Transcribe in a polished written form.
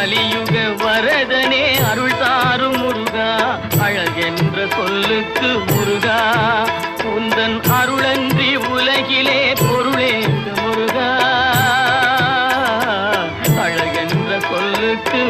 கலியுக வரதனே அருள் தாரும் முருகா அழகென்ற சொல்லுக்கு முருகா உந்தன் அருளன்றி உலகிலே பொருளேது முருகா அழகென்ற சொல்லுக்கு